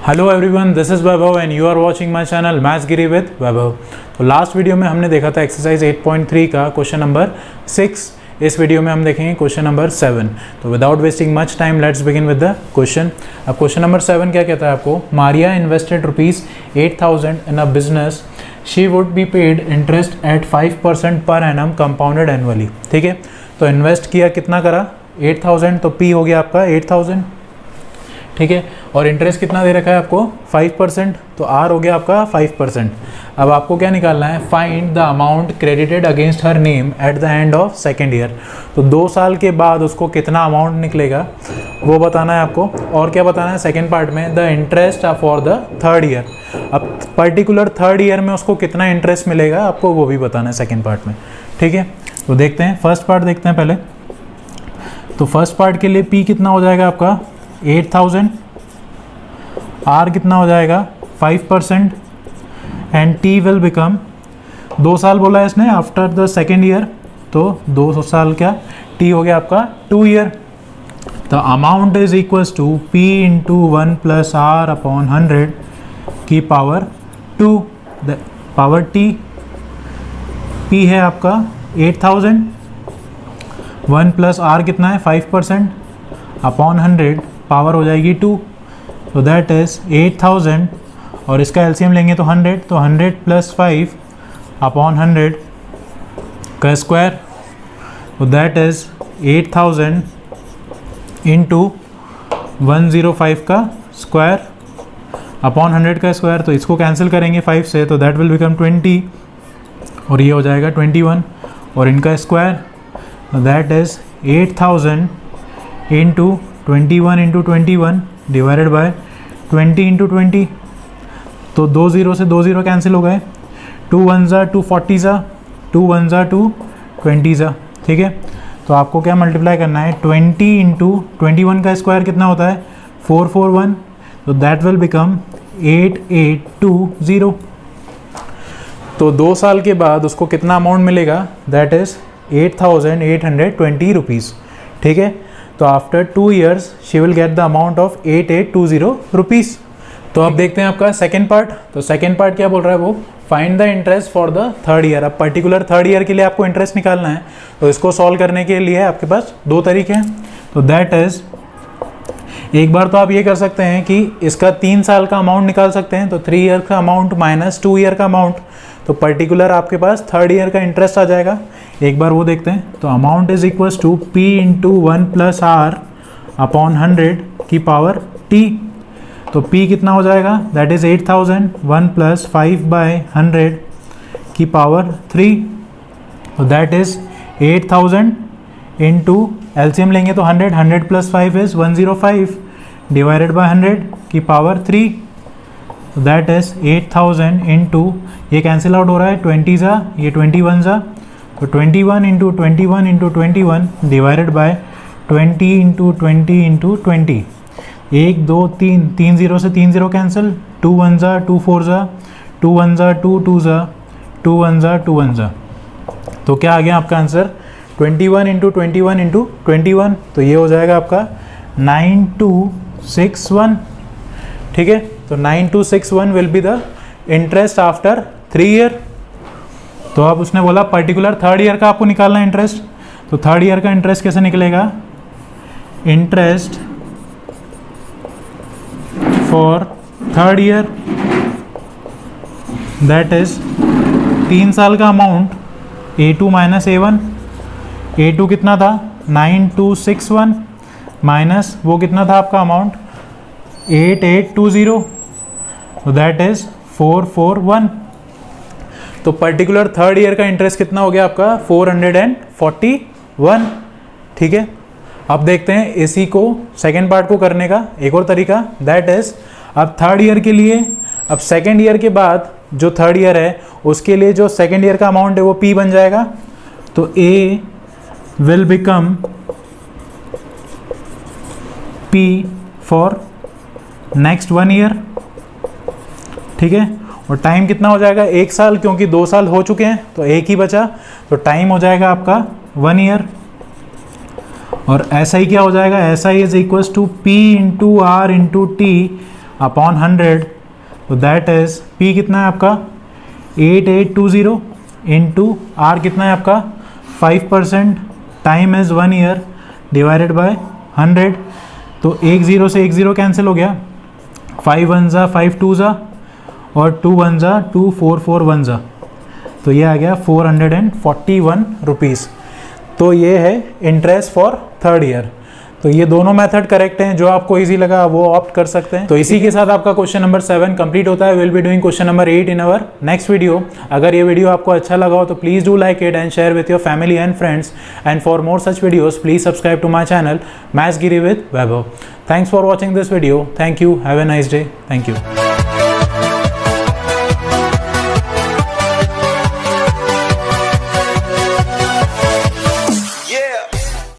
Hello everyone, this is Vaibhav and you are watching my channel maths Giri with Vaibhav. तो last video में हमने देखा था एक्सरसाइज 8.3 का क्वेश्चन नंबर 6। इस वीडियो में हम देखेंगे क्वेश्चन नंबर 7। तो without wasting much time let's begin with the question. अब क्वेश्चन नंबर 7 क्या कहता है आपको? Maria invested ₹8,000 in a business, she would be paid interest eight 5% per annum compounded annually. ठीक है, तो इन्वेस्ट किया, कितना करा? 8,000, तो पी हो गया आपका 8,000। ठीक है, और इंटरेस्ट कितना दे रखा है आपको? 5%, तो आर हो गया आपका 5%। अब आपको क्या निकालना है? Find the amount credited against her name at the end of second year. तो 2 साल के बाद उसको कितना अमाउंट निकलेगा वो बताना है आपको। और क्या बताना है सेकेंड पार्ट में? The interest for the third year. अब पर्टिकुलर थर्ड ईयर में उसको कितना इंटरेस्ट मिलेगा आपको वो भी बताना है सेकेंड पार्ट में। ठीक है, तो देखते हैं फर्स्ट पार्ट देखते हैं पहले। तो फर्स्ट पार्ट के लिए पी कितना हो जाएगा आपका? 8,000। आर कितना हो जाएगा? 5%। एंड टी विल बिकम, 2 साल बोला है इसने आफ्टर द सेकेंड ईयर, तो 2 साल क्या? टी हो गया आपका 2 year. The amount is equals to P into 1 plus R upon 100 की power 2 the power T. P है आपका 8,000, 1 प्लस आर कितना है? 5% अपॉन 100, पावर हो जाएगी 2, तो दैट इज़ 8,000। और इसका एलसीएम लेंगे तो 100, तो 100 प्लस 5 अपॉन 100 का स्क्वायर, तो दैट इज़ 8,000 इंटू 105 का स्क्वायर अपॉन 100 का स्क्वायर। तो इसको कैंसिल करेंगे 5 से, तो दैट विल बिकम 20, और ये हो जाएगा 21, और इनका square, that is 8,000 into 21 into 21 divided by 20 into 20। तो 2 0 से 2 0 कैंसिल हो गए, 2 1 ज़ा 2 40 ज़ा, 2 1 ज़ा 2 20 ज़ा। ठीक है, तो आपको क्या मल्टीप्लाई करना है? 20 इंटू 21 का स्क्वायर कितना होता है? 441, तो दैट विल बिकम 8820। तो 2 साल के बाद उसको कितना अमाउंट मिलेगा? That is 8,820 rupees. ठीक है, तो after 2 years she will get the amount of 8820 rupees. तो अब देखते हैं आपका सेकेंड पार्ट। तो सेकेंड पार्ट क्या बोल रहा है वो? Find the interest for the third year. अब पर्टिकुलर थर्ड ईयर के लिए आपको इंटरेस्ट निकालना है, तो इसको सॉल्व करने के लिए आपके पास 2 तरीके हैं। तो दैट इज़, एक बार तो आप ये कर सकते हैं कि इसका 3 साल का अमाउंट निकाल सकते हैं, तो 3 ईयर का अमाउंट माइनस 2 ईयर का अमाउंट, तो पर्टिकुलर आपके पास थर्ड ईयर का इंटरेस्ट आ जाएगा। एक बार वो देखते हैं। तो amount is equals to P into 1 plus R upon 100 की पावर टी। तो पी कितना हो जाएगा? दैट इज़ 8,000, 1 प्लस 5 बाय 100 की पावर 3, तो दैट इज़ 8,000 इंटू एलसीएम लेंगे तो 100, 100 प्लस 5 इज़ 105 डिवाइडेड बाय 100 की पावर 3, तो दैट इज़ 8,000 इंटू, ये कैंसिल आउट हो रहा है, 20 ज़ा, ये 21 ज़ा, तो 21 into 21 into 21 divided by 20 into 20 into 20। 1 2 3, 3 0 से 3 0 कैंसिल, 2 1 ज़ा 2 4 ज़ा, 2 1 ज़ा 2 2 ज़ा, 2 1 ज़ा 2 1 ज़ा। तो क्या आ गया आपका आंसर? 21 इंटू 21 इंटू 21, तो ये हो जाएगा आपका 9261। ठीक है, तो 9261 will be the interest after 3 year. तो अब उसने बोला पर्टिकुलर थर्ड ईयर का आपको निकालना है इंटरेस्ट। तो थर्ड ईयर का इंटरेस्ट कैसे निकलेगा? Interest for third year, that is 3 साल का amount A2 minus A1। A2 कितना था? 9261 माइनस वो कितना था आपका अमाउंट? 8820, तो दैट इज 441। तो पर्टिकुलर थर्ड ईयर का इंटरेस्ट कितना हो गया आपका? 441। ठीक है, अब देखते हैं इसी को सेकेंड पार्ट को करने का एक और तरीका। दैट इज, अब थर्ड ईयर के लिए, अब सेकेंड ईयर के बाद जो थर्ड ईयर है उसके लिए जो सेकेंड ईयर का अमाउंट है वो P बन जाएगा। तो A will become P for next 1 year. ठीक है, और टाइम कितना हो जाएगा? 1 साल, क्योंकि 2 साल हो चुके हैं तो 1 ही बचा, तो टाइम हो जाएगा आपका 1 ईयर। और ऐसा ही क्या हो जाएगा? ऐसा ही is equals to P into R into T upon 100, तो दैट इज P कितना है आपका 8820 इंटू R कितना है आपका 5%, time is 1 year, divided by 100। तो 1 0 से 1 0 कैंसिल हो गया, 5 1 जा 5 2 जा और 2 1 जा 2 4 4 1 जा, तो ये आ गया 441 रुपीज़। तो ये है इंटरेस्ट फॉर थर्ड ईयर। तो ये दोनों मेथड करेक्ट हैं, जो आपको इजी लगा वो ऑप्ट कर सकते हैं। तो इसी के साथ आपका क्वेश्चन नंबर 7 कंप्लीट होता है। Will be doing question number 8 in our next video. अगर ये वीडियो आपको अच्छा लगा हो तो please do like it and share with your family and friends, and for more such videos please subscribe to my channel maths Giri with Vaibhav. Thanks for watching this video. Thank you. Have a nice day. Thank you.